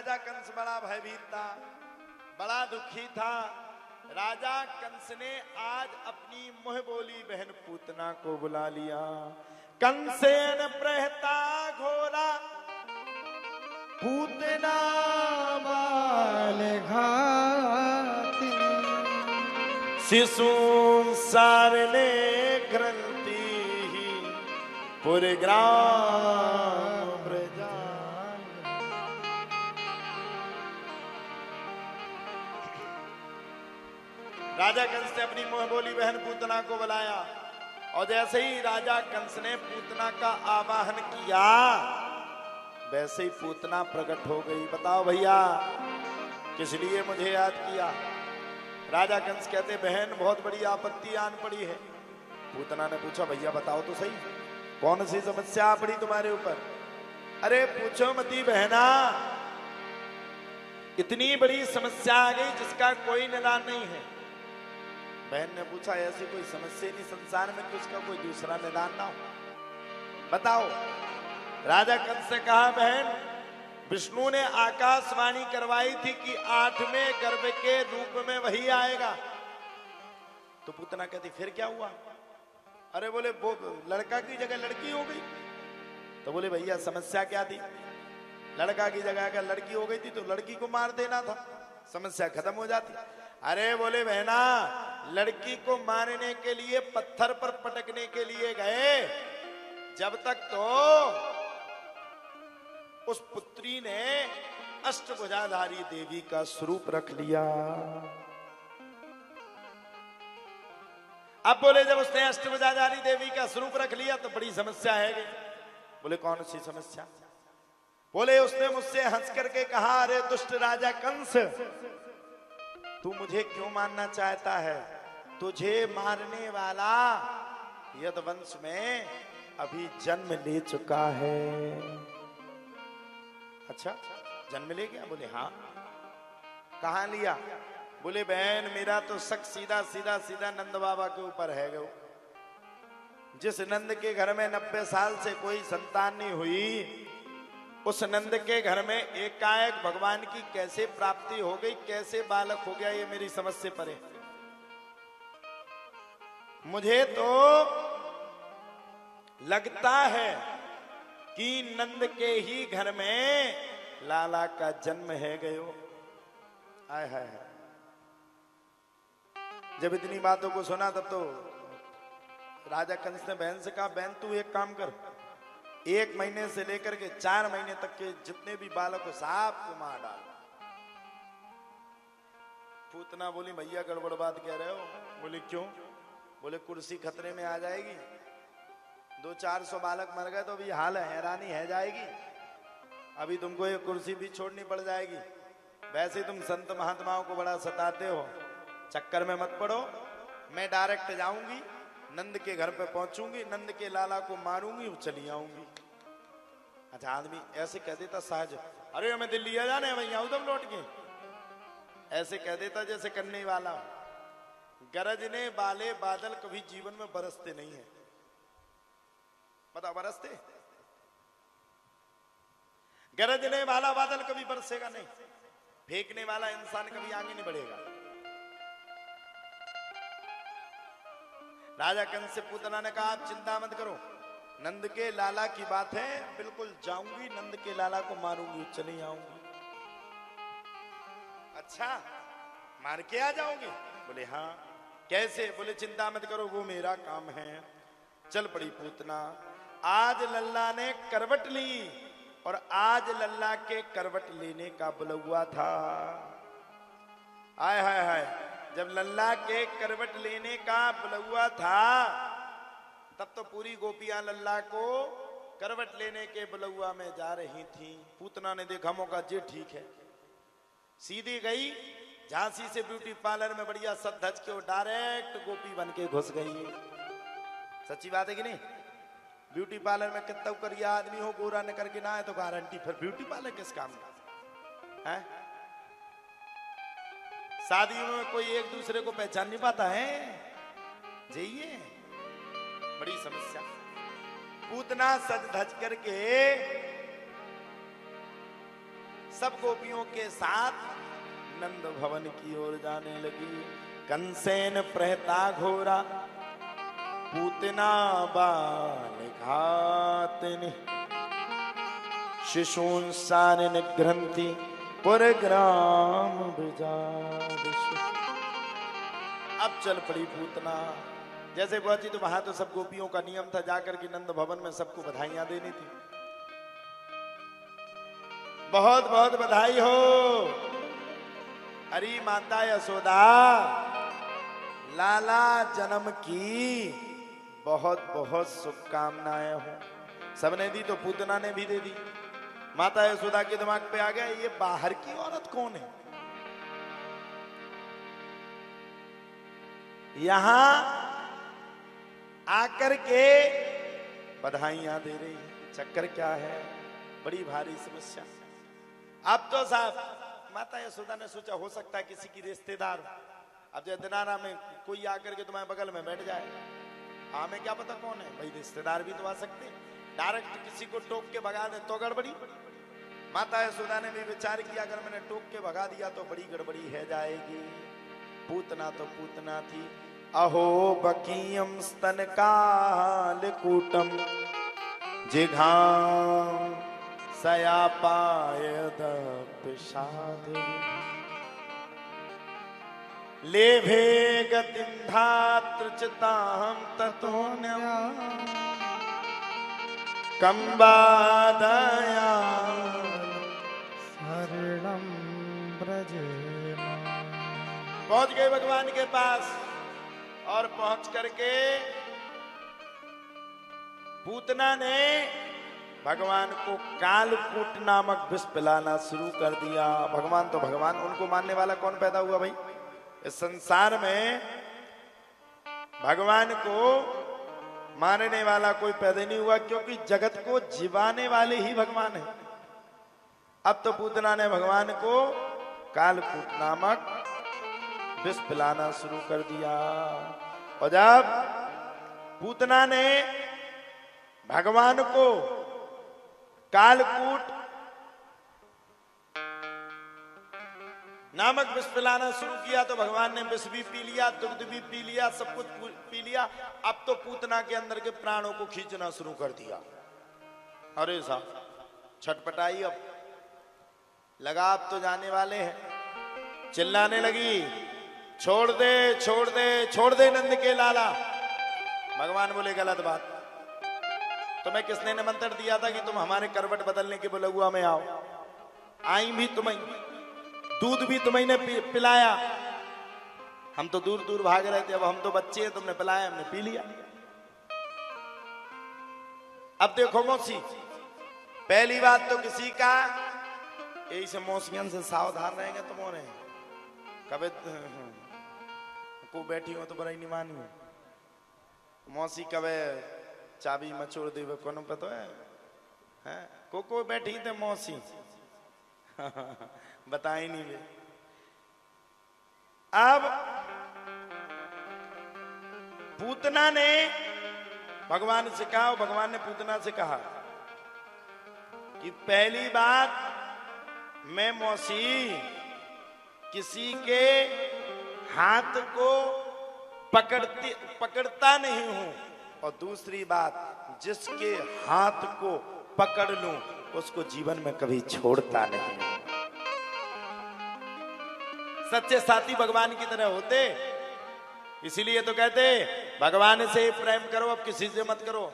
राजा कंस बड़ा भयभीत था, बड़ा दुखी था। राजा कंस ने आज अपनी मुंह बोली बहन पूतना को बुला लिया। कंसेन प्रहता घोरा पूतना बाल घाती, शिशु सारने ग्रंथि पूरे ग्राम प्रजा। राजा कंस ने अपनी मुंह बोली बहन पूतना को बुलाया और जैसे ही राजा कंस ने पूतना का आवाहन किया वैसे ही पूतना प्रकट हो गई। बताओ भैया किस लिए मुझे याद किया? राजा कंस कहते बहन बहुत बड़ी आपत्ति आन पड़ी है। पूतना ने पूछा भैया बताओ तो सही, कौन सी समस्या आ पड़ी तुम्हारे ऊपर? अरे पूछो मती बहना, इतनी बड़ी समस्या आ गई जिसका कोई निदान नहीं है। बहन ने पूछा ऐसी कोई समस्या नहीं संसार में कि उसका कोई दूसरा निदान ना हो, बताओ। राजा कंस से कहा बहन विष्णु ने आकाशवाणी करवाई थी कि 8वें गर्भ के रूप में वही आएगा। तो पूतना कहती फिर क्या हुआ? अरे बोले वो लड़का की जगह लड़की हो गई। तो बोले भैया समस्या क्या थी? लड़का की जगह अगर लड़की हो गई थी तो लड़की को मार देना था, समस्या खत्म हो जाती। अरे बोले बहना लड़की को मारने के लिए पत्थर पर पटकने के लिए गए, जब तक तो उस पुत्री ने अष्टभुजाधारी देवी का स्वरूप रख लिया। अब बोले जब उसने अष्टभुजाधारी देवी का स्वरूप रख लिया तो बड़ी समस्या है। बोले कौन सी समस्या? बोले उसने मुझसे हंस करके कहा अरे दुष्ट राजा कंस, तू मुझे क्यों मारना चाहता है? तुझे मारने वाला यदुवंश में अभी जन्म ले चुका है। अच्छा जन्म ले गया? बोले हाँ। कहां लिया? बोले बहन मेरा तो शक सीधा सीधा सीधा नंद बाबा के ऊपर है गो। जिस नंद के घर में 90 साल से कोई संतान नहीं हुई, उस नंद के घर में एकाएक भगवान की कैसे प्राप्ति हो गई, कैसे बालक हो गया, ये मेरी समझ से परे। मुझे तो लगता है कि नंद के ही घर में लाला का जन्म है गयो। आय हाय हाय। जब इतनी बातों को सुना तब तो राजा कंस ने बहन से कहा बहन तू एक काम कर, 1 महीने से लेकर के 4 महीने तक के जितने भी बालक हो सब को मार डाल। पूतना बोली भैया गड़बड़ बात कह रहे हो। बोले क्यों? बोले कुर्सी खतरे में आ जाएगी, 200-400 बालक मर गए तो अभी हाल है हैरानी है जाएगी, अभी तुमको ये कुर्सी भी छोड़नी पड़ जाएगी। वैसे तुम संत महात्माओं को बड़ा सताते हो, चक्कर में मत पड़ो। मैं डायरेक्ट जाऊंगी, नंद के घर पे पहुंचूंगी, नंद के लाला को मारूंगी और चली आऊंगी। अच्छा आदमी ऐसे कह देता सहज, अरे हमें दिल्ली आ जाने वहीं आऊं तब लौट के, ऐसे कह देता जैसे करने वाला। गरजने वाले बादल कभी जीवन में बरसते नहीं है, पता बरसते? गरजने वाला बादल कभी बरसेगा नहीं, फेंकने वाला इंसान कभी आगे नहीं बढ़ेगा। राजा कंस से पूतना ने कहा आप चिंता मत करो, नंद के लाला की बात है, बिल्कुल जाऊंगी, नंद के लाला को मारूंगी, चली आऊंगी। अच्छा मार के आ जाओगे? बोले हाँ। कैसे? बोले चिंता मत करो वो मेरा काम है। चल पड़ी पूतना। आज लल्ला ने करवट ली और आज लल्ला के करवट लेने का बुलवा था। आय हाय हाय। जब लल्ला के करवट लेने का बुलवा था तब तो पूरी गोपियां लल्ला को करवट लेने के बुलवा में जा रही थी। पूतना ने देखा मौका, जे ठीक है, सीधी गई झांसी से ब्यूटी पार्लर में बढ़िया सज धज के डायरेक्ट गोपी बन के घुस गई। सच्ची बात है कि नहीं? ब्यूटी पार्लर में कितना करिया आदमी हो, गोरा न करके ना है तो गारंटी फिर ब्यूटी पार्लर किस काम का है? शादियों में कोई एक दूसरे को पहचान नहीं पाता है, जाइए बड़ी समस्या। पूतना सज धज करके सब गोपियों के साथ नंद भवन की ओर जाने लगी। कंसेन प्रहता घोरा पूतना बाल घातनि शिशून सानिन ग्रंथि पुरग्राम बिजादिशु। अब चल पड़ी पूतना। जैसे पहुंची तो वहां तो सब गोपियों का नियम था जाकर के नंद भवन में सबको बधाइयां देनी थी। बहुत बहुत बधाई हो अरे माता यशोदा, लाला जन्म की बहुत बहुत शुभकामनाएं हो। सबने दी तो पूतना ने भी दे दी। माता यशोदा के दिमाग पे आ गया ये बाहर की औरत कौन है, यहां आकर के बधाइयां दे रही है, चक्कर क्या है, बड़ी भारी समस्या। अब तो साहब माता यशोदा ने सोचा हो सकता है किसी की रिश्तेदार हो। अब जो दिनारा में कोई आकर के तुम्हारे बगल में बैठ जाए, हमें क्या पता कौन है, भाई रिश्तेदार भी तो आ सकते, डायरेक्ट किसी को टोक के भगा दे तो गड़बड़ी। माता यशोदा ने भी विचार किया अगर मैंने टोक के भगा दिया तो बड़ी गड़बड़ी है जाएगी। पूतना तो पूतना थी। अहो बकीयम स्तन काल कूटम जिघाम सयापायद पिशादे लेभे गतिम धात्र चिताहम ततोन्यम कंबादया शरणम ब्रजेमा। पहुंच गए भगवान के पास और पहुंच करके पूतना ने भगवान को कालकूट नामक विष पिलाना शुरू कर दिया। भगवान तो भगवान, उनको मानने वाला कौन पैदा हुआ भाई इस संसार में? भगवान को मारने वाला कोई पैदा नहीं हुआ, क्योंकि जगत को जीवाने वाले ही भगवान है। अब तो पूतना ने भगवान को कालकूट नामक विष पिलाना शुरू कर दिया। और जब पूतना ने भगवान को कालकूट नामक विष पिलाना शुरू किया तो भगवान ने विष भी पी लिया, दुग्ध भी पी लिया, सब कुछ पी लिया। अब तो पूतना के अंदर के प्राणों को खींचना शुरू कर दिया। अरे साहब छटपटाई अब लगा, अब तो जाने वाले हैं। चिल्लाने लगी छोड़ दे छोड़ दे छोड़ दे नंद के लाला। भगवान बोले गलत बात, तुम्हें किसने निमंत्रण दिया था कि तुम हमारे करवट बदलने के बुलगुआ में आओ? आई भी तुम्हें, दूध भी तुम्हें पिलाया, हम तो दूर दूर भाग रहे थे, अब हम तो बच्चे हैं, तुमने पिलाया हमने पी लिया। अब देखो मौसी, पहली बात तो किसी का यही से मौसियन से सावधान रहेंगे तुम्हारे। कभी को बैठी हो तो बड़ा ही नहीं मानी मौसी, कभी चाबी मचोड़ दे कौन पता है को बैठी थे मौसी बताई नहीं वे। अब पूतना ने भगवान से कहा, भगवान ने पूतना से कहा कि पहली बात मैं मौसी किसी के हाथ को पकड़ता नहीं हूं, और दूसरी बात जिसके हाथ को पकड़ लूं उसको जीवन में कभी छोड़ता नहीं। सच्चे साथी भगवान की तरह होते, इसीलिए तो कहते भगवान से प्रेम करो, अब किसी से मत करो।